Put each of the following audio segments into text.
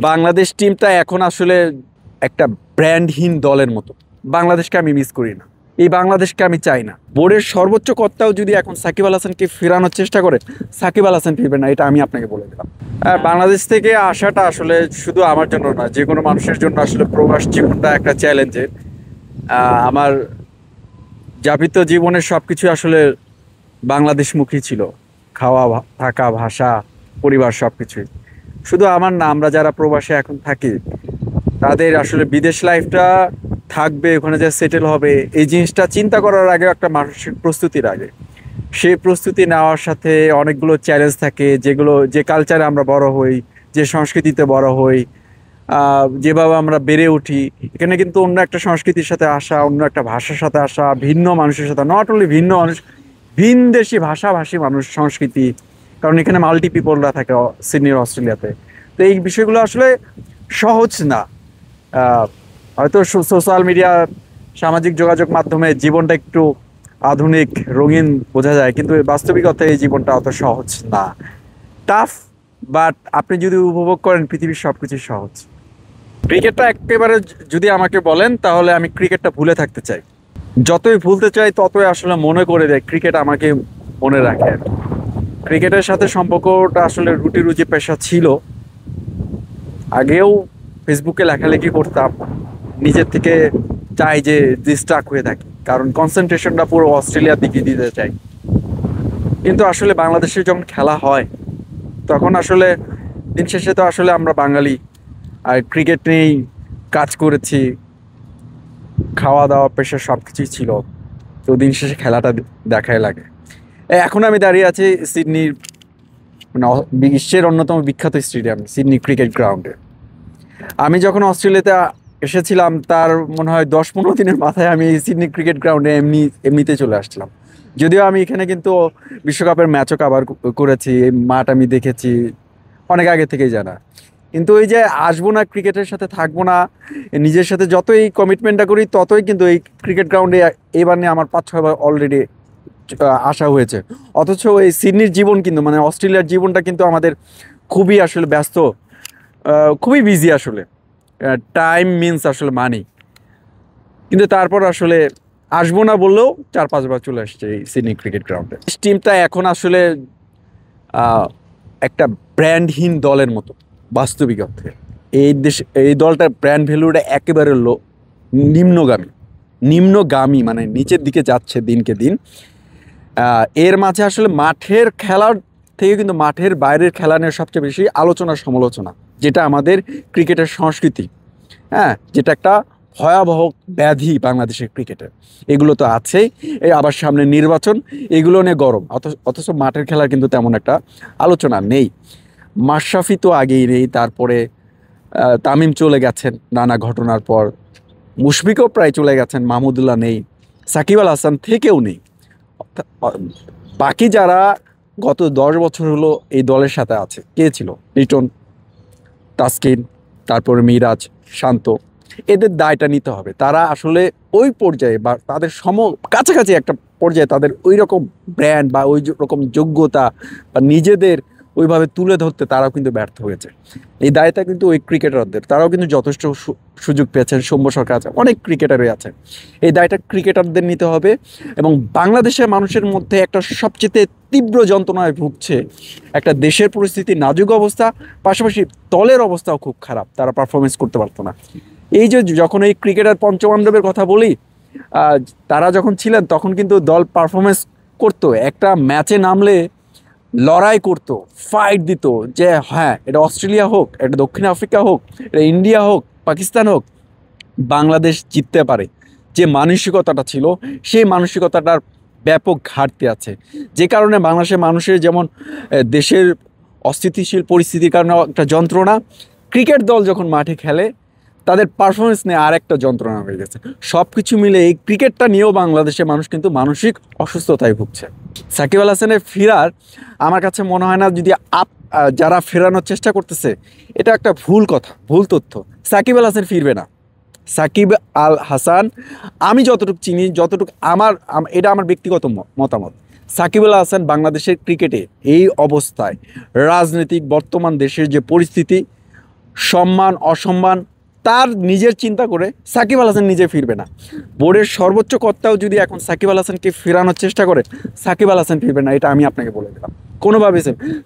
বাংলাদেশ টিমটা এখন আসলে একটা ব্র্যান্ডহীন দলের মতো। বাংলাদেশকে আমি মিস করি না, এই বাংলাদেশকে আমি চাই না। বোর্ডের সর্বোচ্চ কর্তাও যদি এখন সাকিব আল হাসানকে ফেরানোর চেষ্টা করে, সাকিব আল হাসান ফিরবে না, এটা আমি আপনাকে বলে দিলাম। আর বাংলাদেশ থেকে আসাটা আসলে শুধু আমার জন্য না, যে কোনো মানুষের জন্য আসলে প্রবাস জীবনটা একটা চ্যালেঞ্জের। আমার যাপিত জীবনের সব কিছু আসলে বাংলাদেশমুখী ছিল, খাওয়া থাকা ভাষা পরিবার সব কিছুই। শুধু আমার না, আমরা যারা প্রবাসে এখন থাকি তাদের আসলে বিদেশ লাইফটা থাকবে, ওখানে যা সেটেল হবে, এই জিনিসটা চিন্তা করার আগে একটা মানসিক প্রস্তুতির আগে, সেই প্রস্তুতি নেওয়ার সাথে অনেকগুলো চ্যালেঞ্জ থাকে, যেগুলো যে কালচারে আমরা বড় হই, যে সংস্কৃতিতে বড় হই, যেভাবে আমরা বেড়ে উঠি, এখানে কিন্তু অন্য একটা সংস্কৃতির সাথে আসা, অন্য একটা ভাষার সাথে আসা, ভিন্ন মানুষের সাথে, নট অনলি ভিন্ন মানুষ, ভিনদেশি ভাষাভাষী মানুষ, সংস্কৃতি, কারণ এখানে মাল্টি পিপলরা থাকে সিডনির অস্ট্রেলিয়াতে। তো এই বিষয়গুলো আসলে সহজ না। আহ, হয়তো সোশ্যাল মিডিয়া, সামাজিক যোগাযোগ মাধ্যমে জীবনটা একটু আধুনিক রঙিন বোঝা যায়, কিন্তু বাস্তবিকতা এই জীবনটা অত সহজ না, টাফ। বাট আপনি যদি উপভোগ করেন, পৃথিবীর সব কিছু সহজ। ক্রিকেটটা একেবারে যদি আমাকে বলেন, তাহলে আমি ক্রিকেটটা ভুলে থাকতে চাই। যতই ভুলতে চাই ততই আসলে মনে করে দেয় ক্রিকেট আমাকে মনে রাখে। ক্রিকেটের সাথে সম্পর্কটা আসলে রুটি রুজি পেশা ছিল। আগেও ফেসবুকে লেখালেখি করতাম, নিজের থেকে চাই যে ডিস্ট্রাক্ট হয়ে থাকি, কারণ কনসেন্ট্রেশনটা পুরো অস্ট্রেলিয়ার দিকে দিতে চাই। কিন্তু আসলে বাংলাদেশে যখন খেলা হয়, তখন আসলে দিন শেষে তো আসলে আমরা বাঙালি, আর ক্রিকেট নিয়েই কাজ করেছি, খাওয়া দাওয়া পেশা সব কিছুই ছিল। তো দিন শেষে খেলাটা দেখাই লাগে। এখন আমি দাঁড়িয়ে আছি সিডনির, মানে বিশ্বের অন্যতম বিখ্যাত স্টেডিয়াম সিডনি ক্রিকেট গ্রাউন্ডে। আমি যখন অস্ট্রেলিয়াতে এসেছিলাম, তার মনে হয় 10-15 দিনের মাথায় আমি এই সিডনি ক্রিকেট গ্রাউন্ডে এমনিতে চলে আসছিলাম। যদিও আমি এখানে কিন্তু বিশ্বকাপের ম্যাচও কভার করেছি, এই মাঠ আমি দেখেছি, অনেক আগে থেকেই জানা। কিন্তু ওই যে আসবো না, ক্রিকেটের সাথে থাকবো না, নিজের সাথে যতই কমিটমেন্টটা করি, ততই কিন্তু এই ক্রিকেট গ্রাউন্ডে এবার নিয়ে আমার 5-6 বার অলরেডি আসা হয়েছে। অথচ এই সিডনির জীবন কিন্তু, মানে অস্ট্রেলিয়ার জীবনটা কিন্তু আমাদের খুবই আসলে ব্যস্ত, খুবই বিজি আসলে। টাইম মিনস আসলে মানি। কিন্তু তারপর আসলে আসবো না বললেও 4-5 বার চলে আসছে এই সিডনি ক্রিকেট গ্রাউন্ডে। টিমটা এখন আসলে আহ, একটা ব্র্যান্ডহীন দলের মতো, বাস্তবিক অর্থে। এই দলটার ব্র্যান্ড ভ্যালুটা একেবারে নিম্নগামী, নিম্নগামী, মানে নিচের দিকে যাচ্ছে দিনকে দিন। এর মাঝে আসলে মাঠের খেলার থেকে কিন্তু মাঠের বাইরের খেলা নিয়ে সবচেয়ে বেশি আলোচনা সমালোচনা, যেটা আমাদের ক্রিকেটের সংস্কৃতি, হ্যাঁ, যেটা একটা ভয়াবহ ব্যাধি বাংলাদেশের ক্রিকেটের। এগুলো তো আছেই, এই আবার সামনে নির্বাচন, এগুলো নিয়ে গরম। অথচ মাঠের খেলার কিন্তু তেমন একটা আলোচনা নেই। মাশরাফি তো আগেই নেই, তারপরে তামিম চলে গেছেন নানা ঘটনার পর, মুশফিকও প্রায় চলে গেছেন, মাহমুদুল্লাহ নেই, সাকিব আল হাসান থেকেও নেই। বাকি যারা গত 10 বছর হলো এই দলের সাথে আছে, কে ছিল? লিটন, তাসকিন, তারপরে মিরাজ, শান্ত, এদের দায়টা নিতে হবে। তারা আসলে ওই পর্যায়ে বা তাদের কাছাকাছি একটা পর্যায়ে তাদের ওই রকম ব্র্যান্ড বা ওই রকম যোগ্যতা বা নিজেদের ওইভাবে তুলে ধরতে তারাও কিন্তু ব্যর্থ হয়েছে। এই দায়টা কিন্তু ওই ক্রিকেটারদের, তারাও কিন্তু যথেষ্ট সুযোগ পেয়েছেন। সৌম্য সরকার আছে, অনেক ক্রিকেটারই আছে। এই দায়টা ক্রিকেটারদের নিতে হবে। এবং বাংলাদেশের মানুষের মধ্যে একটা সবচেয়ে তীব্র যন্ত্রণায় ভুগছে, একটা দেশের পরিস্থিতি নাজুক অবস্থা, পাশাপাশি দলের অবস্থাও খুব খারাপ, তারা পারফরমেন্স করতে পারতো না। এই যে যখন এই ক্রিকেটার পঞ্চপাণ্ডবের কথা বলি, তারা যখন ছিলেন তখন কিন্তু দল পারফরমেন্স করতো, একটা ম্যাচে নামলে লড়াই করতো, ফাইট দিত, যে হ্যাঁ, এটা অস্ট্রেলিয়া হোক, এটা দক্ষিণ আফ্রিকা হোক, এটা ইন্ডিয়া হোক, পাকিস্তান হোক, বাংলাদেশ জিততে পারে। যে মানসিকতাটা ছিল, সেই মানসিকতাটার ব্যাপক ঘাটতি আছে, যে কারণে বাংলাদেশের মানুষের যেমন দেশের অস্থিতিশীল পরিস্থিতির কারণে একটা যন্ত্রণা, ক্রিকেট দল যখন মাঠে খেলে তাদের পারফরমেন্স নিয়ে আর একটা যন্ত্রণা হয়ে গেছে। সব কিছু মিলে এই ক্রিকেটটা নিয়েও বাংলাদেশের মানুষ কিন্তু মানসিক অসুস্থতায় ভুগছে। সাকিব আল হাসানের ফেরার আমার কাছে মনে হয় না, যদি যারা ফেরানোর চেষ্টা করতেছে, এটা একটা ভুল কথা, ভুল তথ্য। সাকিব আল হাসান ফিরবে না। সাকিব আল হাসান, আমি যতটুকু চিনি, যতটুকু এটা আমার ব্যক্তিগত মতামত, সাকিব আল হাসান বাংলাদেশের ক্রিকেটে এই অবস্থায়, রাজনৈতিক বর্তমান দেশের যে পরিস্থিতি, সম্মান অসম্মান তার নিজের চিন্তা করে সাকিব আল হাসান নিজে ফিরবে না। বোর্ডের সর্বোচ্চ কর্তাও যদি এখন সাকিব আল হাসানকে ফেরানোর চেষ্টা করে, সাকিব আল হাসান ফিরবে না, এটা আমি আপনাকে বলে দিলাম কোনোভাবে।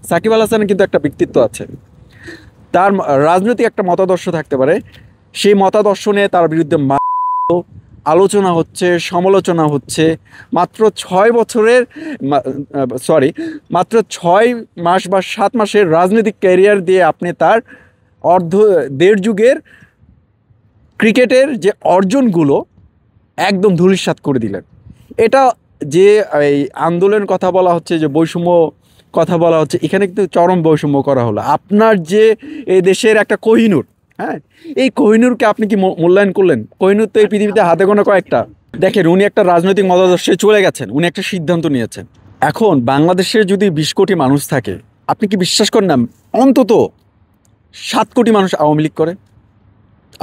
সাকিব আল হাসানের কিন্তু একটা ব্যক্তিত্ব আছে, তার রাজনৈতিক একটা মতাদর্শ থাকতে পারে, সেই মতাদর্শ নিয়ে তার বিরুদ্ধে আলোচনা হচ্ছে, সমালোচনা হচ্ছে। মাত্র 6 বছরের মাত্র 6 মাস বা 7 মাসের রাজনৈতিক ক্যারিয়ার দিয়ে আপনি তার দেড় যুগের ক্রিকেটের যে অর্জনগুলো একদম ধূলিসাৎ করে দিলেন। এটা যে এই আন্দোলনের কথা বলা হচ্ছে, যে বৈষম্য কথা বলা হচ্ছে, এখানে কিন্তু চরম বৈষম্য করা হলো। আপনার যে এই দেশের একটা কোহিনূর, হ্যাঁ, এই কোহিনূরকে আপনি কি মূল্যায়ন করলেন? কোহিনূর তো এই পৃথিবীতে হাতে গোনা কয়েকটা। দেখেন, উনি একটা রাজনৈতিক মতাদর্শে চলে গেছেন, উনি একটা সিদ্ধান্ত নিয়েছেন। এখন বাংলাদেশে যদি 20 কোটি মানুষ থাকে, আপনি কি বিশ্বাস করেন না অন্তত 7 কোটি মানুষ আওয়ামী লীগ করে?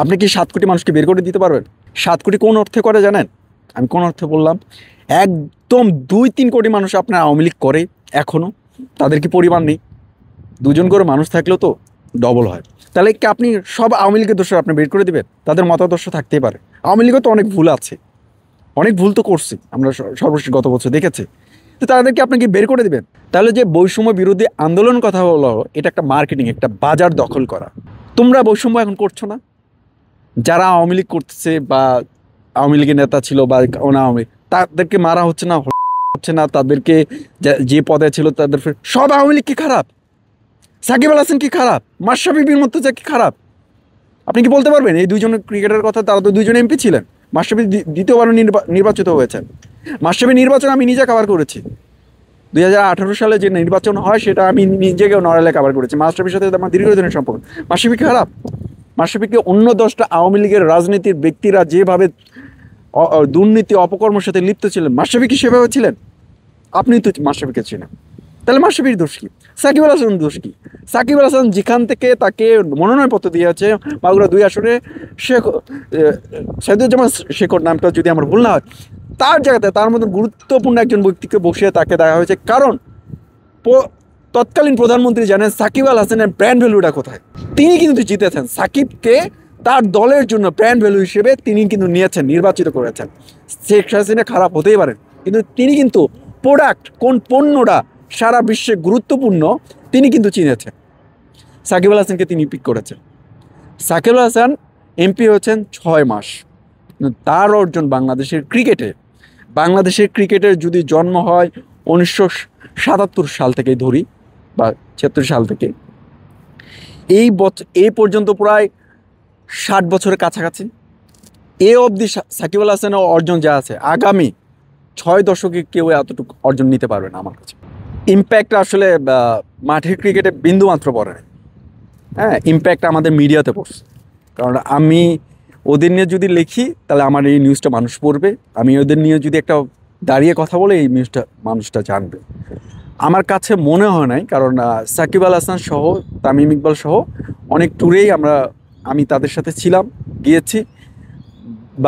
আপনি কি 7 কোটি মানুষকে বের করে দিতে পারবেন? 7 কোটি কোন অর্থে করে জানেন? আমি কোন অর্থে বললাম? একদম 2-3 কোটি মানুষ আপনার আওয়ামী লীগ করে এখনও, তাদের কি পরিবার নেই? 2জন করে মানুষ থাকলেও তো ডবল হয়। তাহলে কি আপনি সব আওয়ামী লীগের দোষ আপনি বের করে দেবেন? তাদের মতাদর্শ থাকতেই পারে। আওয়ামী লীগও তো অনেক ভুল আছে, অনেক ভুল তো করছি আমরা, সর্বশেষ গত বছর দেখেছি। তো তাদেরকে আপনাকে বের করে দিবেন? তাহলে যে বৈষম্য বিরোধী আন্দোলন কথা হলো, এটা একটা মার্কেটিং, একটা বাজার দখল করা। তোমরা বৈষম্য এখন করছো না? যারা আওয়ামী লীগ করতেছে বা আওয়ামী লীগের নেতা ছিল বা আওয়ামী, তাদেরকে মারা হচ্ছে না, হচ্ছে না, তাদেরকে যে পদে ছিল তাদের সব আওয়ামী লীগ কি খারাপ? সাকিব আল হাসান কি খারাপ? মাশরাফি বিন মুর্তজা কি খারাপ? আপনি কি বলতে পারবেন? এই 2জন ক্রিকেটারের কথা, তারা তো 2জন এমপি ছিলেন। মাশরাফি দ্বিতীয়বার নির্বাচিত হয়েছেন। মাশরাফি নির্বাচন আমি নিজে কভার করেছি। 2018 সালে যে নির্বাচন হয় সেটা আমি নিজেকেও নড়াইলে কভার করেছি। মাশরাফির সাথে আমার দীর্ঘদিনের সম্পর্ক। মাশরাফি কি খারাপ? মাশরাফিকে অন্য 10টা আওয়ামী লীগের রাজনীতির ব্যক্তিরা যেভাবে দুর্নীতি অপকর্মের সাথে লিপ্ত ছিলেন, মাশরাফি কি সেভাবে ছিলেন? আপনি তো মাশরাফিকে ছিলেন। তাহলে মাশরাফির দোষ কি? সাকিব আল হাসান দোষ কি? সাকিব আল হাসান যেখান থেকে তাকে মনোনয়নপত্র দিয়েছে মাগুরা 2 আসনে, সাইদুজ্জামান শেখর নামটা যদি আমার ভুল না হয়, তার জায়গাতে তার মধ্যে গুরুত্বপূর্ণ একজন ব্যক্তিকে বসিয়ে তাকে দেওয়া হয়েছে। কারণ তৎকালীন প্রধানমন্ত্রী জানেন সাকিব আল হাসানের ব্র্যান্ড ভ্যালুটা কোথায়। তিনি কিন্তু জিতেছেন সাকিবকে, তার দলের জন্য ব্র্যান্ড ভ্যালু হিসেবে তিনি কিন্তু নিয়েছেন, নির্বাচিত করেছেন। শেখ হাসিনা খারাপ হতেই পারেন, কিন্তু তিনি কিন্তু প্রোডাক্ট, কোন পণ্যটা সারা বিশ্বে গুরুত্বপূর্ণ, তিনি কিন্তু চিনেছেন। সাকিব আল হাসানকে তিনি পিক করেছেন। সাকিব আল হাসান এমপি হয়েছেন 6 মাস। তার অর্জন বাংলাদেশের ক্রিকেটের যদি জন্ম হয় 1977 সাল থেকে ধরি বা 76 সাল থেকে, এই পর্যন্ত প্রায় 60 বছরের কাছাকাছি। এ অবধি সাকিব আল হাসানের অর্জন যা আছে, আগামী 6 দশকে কেউ এতটুকু অর্জন নিতে পারবে না আমার কাছে। ইম্প্যাক্ট আসলে মাঠের ক্রিকেটে বিন্দুমাত্র পড়ে না। হ্যাঁ, ইম্প্যাক্ট আমাদের মিডিয়াতে পড়ছে। কারণ আমি ওদের নিয়ে যদি লিখি তাহলে আমার এই নিউজটা মানুষ পড়বে, আমি ওদের নিয়ে যদি একটা দাঁড়িয়ে কথা বলে এই নিউজটা মানুষটা জানবে। আমার কাছে মনে হয় নাই, কারণ সাকিব আল হাসান সহ তামিম ইকবাল সহ অনেক ট্যুরেই আমি তাদের সাথে ছিলাম, গিয়েছি,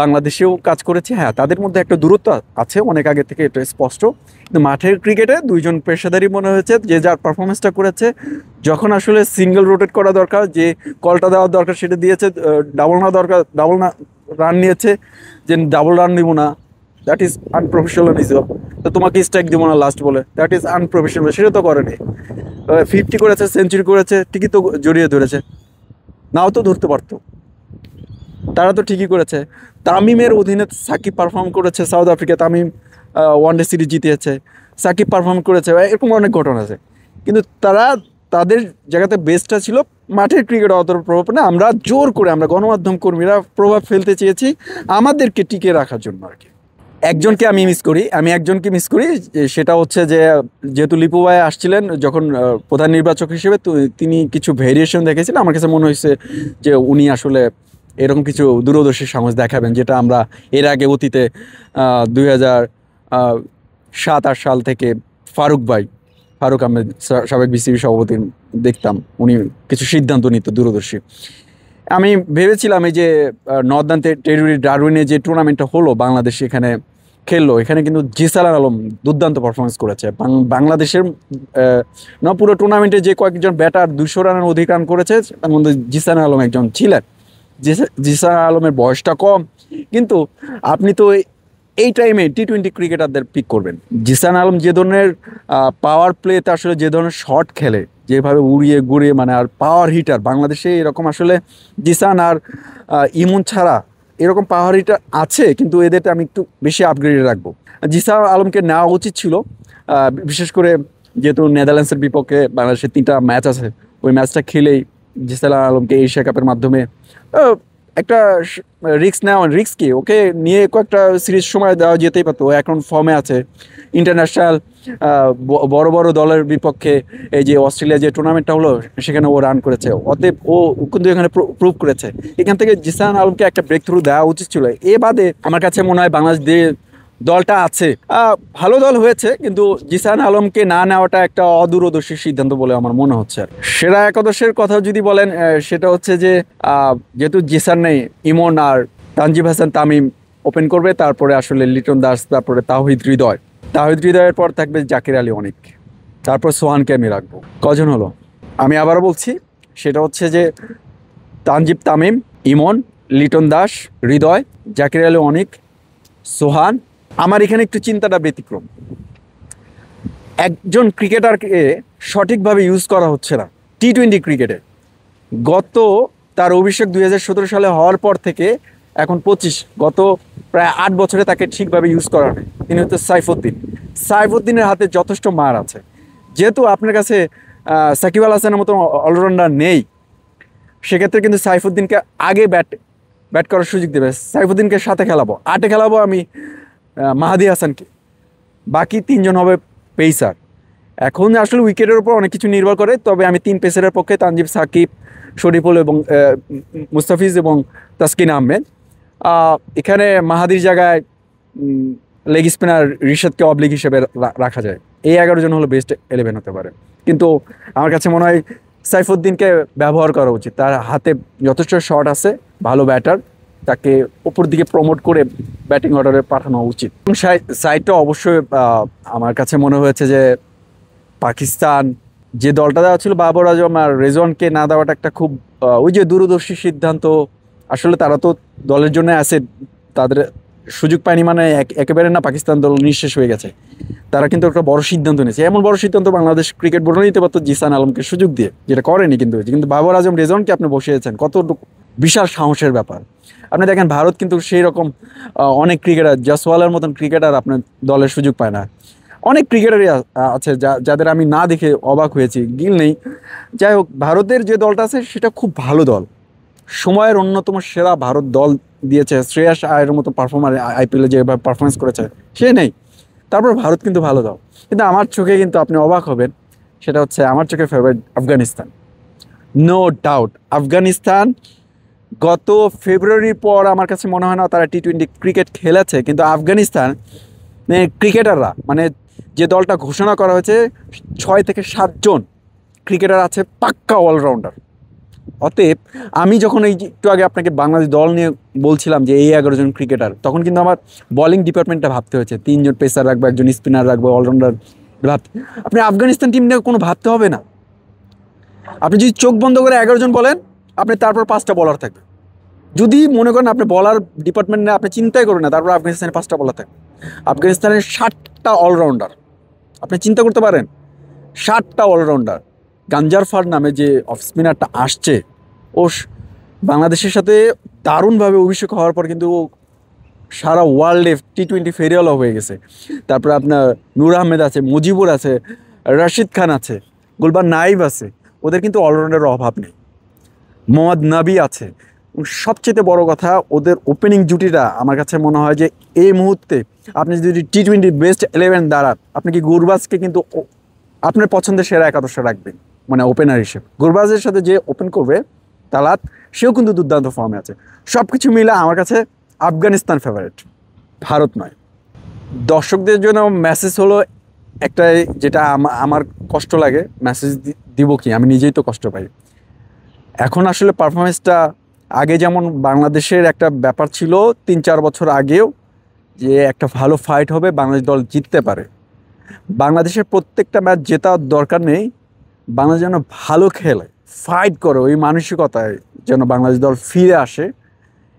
বাংলাদেশেও কাজ করেছি। হ্যাঁ, তাদের মধ্যে একটা দূরত্ব আছে অনেক আগে থেকে, এটা স্পষ্ট। কিন্তু মাঠের ক্রিকেটে 2জন পেশাদারি মনে হয়েছে, যে যার পারফরমেন্সটা করেছে। যখন আসলে সিঙ্গেল রোটেট করা দরকার, যে কলটা দেওয়ার দরকার সেটা দিয়েছে, ডাবল না দরকার ডাবল না রান নিয়েছে, যে ডাবল রান দিব না, দ্যাট ইজ আনপ্রফেশনালিজম। তো তোমাকে স্ট্রাইক দিব না লাস্ট বলে, দ্যাট ইজ আনপ্রফেশনাল। সেটা তো করেনি। 50 করেছে, সেঞ্চুরি করেছে, ঠিকই তো জড়িয়ে ধরেছে, নাও তো ধরতে পারতো। তারা তো ঠিকই করেছে। তামিমের অধীনে সাকিব পারফর্ম করেছে, South Africa Tamim one day series জিতিয়েছে, সাকিব পারফর্ম করেছে, এরকম অনেক ঘটনা আছে। কিন্তু তাদের জায়গাতে বেস্টটা ছিল মাঠের ক্রিকেট অত প্রভাব না। আমরা জোর করে, আমরা গণমাধ্যম কর্মীরা প্রভাব ফেলতে চেয়েছি আমাদেরকে টিকে রাখার জন্য আর কি। একজনকে আমি একজনকে মিস করি, সেটা হচ্ছে যে যেহেতু লিপু ভাই আসছিলেন যখন প্রধান নির্বাচক হিসেবে, তো তিনি কিছু ভেরিয়েশন দেখেছিলেন। আমার কাছে মনে হয়েছে যে উনি আসলে এরকম কিছু দূরদর্শী সাহস দেখাবেন, যেটা আমরা এর আগে অতীতে 2007-8 সাল থেকে ফারুক আহমেদ সাবেক বিসিবি সভাপতি দেখতাম, উনি কিছু সিদ্ধান্ত নিত দূরদর্শী। আমি ভেবেছিলাম এই যে নর্দার্ন টেরিটরি ডারউইনে যে টুর্নামেন্টটা হলো বাংলাদেশে, এখানে খেললো, এখানে কিন্তু জিসান আলম দুর্দান্ত পারফরমেন্স করেছে। বাংলাদেশের না পুরো টুর্নামেন্টে যে কয়েকজন ব্যাটার 200 রানের অধিক রান করেছে তার মধ্যে জিসান আলম একজন ছিলেন। জিসান আলমের বয়সটা কম, কিন্তু আপনি তো এই টাইমে টি-20 ক্রিকেটারদের পিক করবেন। জিসান আলম যে ধরনের পাওয়ার প্লেতে আসলে যে ধরনের শট খেলে, যেভাবে উড়িয়ে গুড়িয়ে, মানে আর পাওয়ার হিটার বাংলাদেশে এরকম আসলে জিসান আর ইমন ছাড়া এরকম পাওয়ার হিটার আছে, কিন্তু এদেরটা আমি একটু বেশি আপগ্রেডে রাখবো। জিসান আলমকে নেওয়া উচিত ছিল, বিশেষ করে যেহেতু নেদারল্যান্ডসের বিপক্ষে বাংলাদেশের 3টা ম্যাচ আছে, ওই ম্যাচটা খেলেই জিসান আলমকে এশিয়া কাপের মাধ্যমে একটা রিস্ক নেওয়া, রিস্ক কি, ওকে নিয়ে কয়েকটা সিরিজ সময় দেওয়া যেতেই পারতো। ও এখন ফর্মে আছে ইন্টারন্যাশনাল বড় বড় দলের বিপক্ষে। এই যে অস্ট্রেলিয়া যে টুর্নামেন্টটা হলো সেখানে ও রান করেছে, অতএব ও কিন্তু এখানে প্রুভ করেছে। এখান থেকে জিসান আলমকে একটা ব্রেক থ্রু দেওয়া উচিত ছিল। এ বাদে আমার কাছে মনে হয় বাংলাদেশ দলটা আছে, ভালো দল হয়েছে, কিন্তু জিসান আলমকে না নেওয়াটা একটা অদূরদর্শী সিদ্ধান্ত বলে আমার মনে হচ্ছে। আর সেরা একাদশের কথা যদি বলেন, সেটা হচ্ছে যে যেহেতু জিসান নেই, ইমন আর তানজিব হাসান তামিম ওপেন করবে, তারপরে আসলে লিটন দাস, তারপরে তাওহিদ হৃদয়ের পর থাকবে জাকির আলী অনিক, তারপর সোহানকে আমি রাখবো। কজন হলো? আমি আবারও বলছি, সেটা হচ্ছে যে তানজিব তামিম, ইমন, লিটন দাস, হৃদয়, জাকির আলী অনিক, সোহান। আমার এখানে একটু চিন্তাটা ব্যতিক্রম, একজন ক্রিকেটারকে সঠিকভাবে ইউজ করা হচ্ছে না টি-20 ক্রিকেটে। গত তার অভিষেক 2017 সালে হওয়ার পর থেকে এখন 25, গত প্রায় 8 বছরে তাকে ঠিকভাবে ইউজ করা হয়। তিনি হচ্ছে সাইফুদ্দিনের হাতে যথেষ্ট মার আছে। যেহেতু আপনার কাছে সাকিব আল হাসানের মতো অলরাউন্ডার নেই, সেক্ষেত্রে কিন্তু সাইফুদ্দিনকে আগে ব্যাট করার সুযোগ দেবে। সাইফুদ্দিনকে সাথে খেলাবো, 8-এ খেলাবো আমি মাহাদি হাসানকে, বাকি 3জন হবে পেসার। এখন আসলে উইকেটের উপর অনেক কিছু নির্ভর করে, তবে আমি 3 পেসারের পক্ষে তানজিব, সাকিব, শরীফুল এবং মুস্তাফিজ এবং তাসকিন আহমেদ। এখানে মাহাদির জায়গায় লেগ স্পিনার রিশাদকে অবলিগ হিসেবে রাখা যায়। এই 11 জন হলো বেস্ট 11 হতে পারে, কিন্তু আমার কাছে মনে হয় সাইফুদ্দিনকে ব্যবহার করা উচিত। তার হাতে যথেষ্ট শট আছে, ভালো ব্যাটার, তাকে উপর দিকে প্রমোট করে ব্যাটিং অর্ডারে পাঠানো উচিত। সাইডটা অবশ্যই আমার কাছে মনে হয়েছে যে পাকিস্তান যে দলটা দেওয়া ছিল, বাবর আজম আর রেজওয়ানকে না দেওয়াটা একটা খুব ওই যে দূরদর্শী সিদ্ধান্ত। আসলে তারা তো দলের জন্য আছে, তাদের সুযোগ পায়নি মানে একেবারে না পাকিস্তান দল নিঃশেষ হয়ে গেছে। তারা কিন্তু একটা বড় সিদ্ধান্ত নিয়েছে, এমন বড় সিদ্ধান্ত বাংলাদেশ ক্রিকেট বোর্ডও নিতে পারতো জিসান আলমকে সুযোগ দিয়ে, যেটা করেনি। কিন্তু বাবর আজম, রেজওয়ানকে আপনি বসিয়েছেন, কতটুকু বিশাল সাহসের ব্যাপার। আপনি দেখেন ভারত কিন্তু সেই রকম অনেক ক্রিকেটার, জাসওয়ালের মতন ক্রিকেটার আপনার দলের সুযোগ পায় না। অনেক ক্রিকেটারই আছে যাদের আমি না দেখে অবাক হয়েছি, গিল নেই। যাই হোক, ভারতের যে দলটা আছে সেটা খুব ভালো দল, সময়ের অন্যতম সেরা ভারত দল দিয়েছে। শ্রেয়াস আয়ারের মতো পারফর্মার আইপিএলে যেভাবে পারফরমেন্স করেছে সে নেই, তারপর ভারত কিন্তু ভালো দল। কিন্তু আমার চোখে কিন্তু আপনি অবাক হবেন, সেটা হচ্ছে আমার চোখে favourite Afghanistan. No doubt Afghanistan গত ফেব্রুয়ারির পর আমার কাছে মনে হয় না তারা টি-20 ক্রিকেট খেলেছে, কিন্তু আফগানিস্তান ক্রিকেটাররা, মানে যে দলটা ঘোষণা করা হয়েছে 6 থেকে 7 জন ক্রিকেটার আছে পাক্কা অলরাউন্ডার। অতএব আমি যখন এই একটু আগে আপনাকে বাংলাদেশ দল নিয়ে বলছিলাম যে এই 11 জন ক্রিকেটার, তখন কিন্তু আমার বোলিং ডিপার্টমেন্টটা ভাবতে হয়েছে, 3 জন পেসার রাখবো, একজন স্পিনার রাখবো, অলরাউন্ডার ভাবতে। আপনি আফগানিস্তান টিম নিয়ে কোনো ভাবতে হবে না। আপনি যদি চোখ বন্ধ করে 11 জন বলেন, আপনি তারপর 5টা বলার থাকবে। যদি মনে করেন আপনি বলার ডিপার্টমেন্ট নিয়ে আপনি চিন্তাই করেন না, তারপর আফগানিস্তানের 5টা বলার থাকবে। আফগানিস্তানের 60টা অলরাউন্ডার, আপনি চিন্তা করতে পারেন, 60টা অলরাউন্ডার। গাঞ্জারফার নামে যে অফ স্পিনারটা আসছে, ও বাংলাদেশের সাথে দারুণভাবে অভিষেক হওয়ার পর কিন্তু সারা ওয়ার্ল্ডে টি-20 ফেরিওয়ালা হয়ে গেছে। তারপরে আপনার নূর আহমেদ আছে, মুজিবুর আছে, রাশিদ খান আছে, গুলবান নাইব আছে, ওদের কিন্তু অলরাউন্ডারের অভাব নেই। মোহাম্মদ নবী আছে। সবচেয়ে বড় কথা, ওদের ওপেনিং জুটিটা আমার কাছে মনে হয় যে এই মুহূর্তে আপনি যদি টি-20 বেস্ট 11 দাঁড়ান, আপনি কি গুরবাজকে কিন্তু আপনার পছন্দের সেরা একাদশে রাখবেন, মানে ওপেনার হিসেবে। গুরবাজের সাথে যে ওপেন করবে তালাত, সেও কিন্তু দুর্দান্ত ফর্মে আছে। সব কিছু মিলে আমার কাছে আফগানিস্তান ফেভারিট, ভারত নয়। দর্শকদের জন্য মেসেজ হলো একটাই, যেটা আমার কষ্ট লাগে, মেসেজ দিব কি, আমি নিজেই তো কষ্ট পাই। এখন আসলে পারফরমেন্সটা আগে যেমন বাংলাদেশের একটা ব্যাপার ছিল 3-4 বছর আগেও, যে একটা ভালো ফাইট হবে, বাংলাদেশ দল জিততে পারে। বাংলাদেশের প্রত্যেকটা ম্যাচ জেতার দরকার নেই, বাংলাদেশ যেন ভালো খেলে, ফাইট করে, ওই মানসিকতায় যেন বাংলাদেশ দল ফিরে আসে,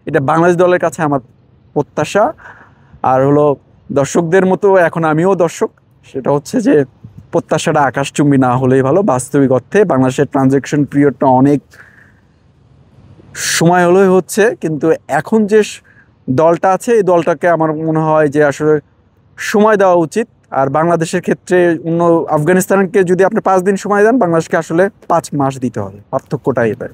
এটা বাংলাদেশ দলের কাছে আমার প্রত্যাশা। আর হলো দর্শকদের মতো এখন আমিও দর্শক, সেটা হচ্ছে যে প্রত্যাশাটা আকাশচুম্বী না হলেই ভালো। বাস্তবিক অর্থে বাংলাদেশের ট্রানজ্যাকশন পিরিয়ডটা অনেক সময় হলেই হচ্ছে, কিন্তু এখন যে দলটা আছে এই দলটাকে আমার মনে হয় যে আসলে সময় দেওয়া উচিত। আর বাংলাদেশের ক্ষেত্রে অন্য আফগানিস্তানকে যদি আপনি 5 দিন সময় দেন, বাংলাদেশকে আসলে 5 মাস দিতে হবে, পার্থক্যটা এটাই।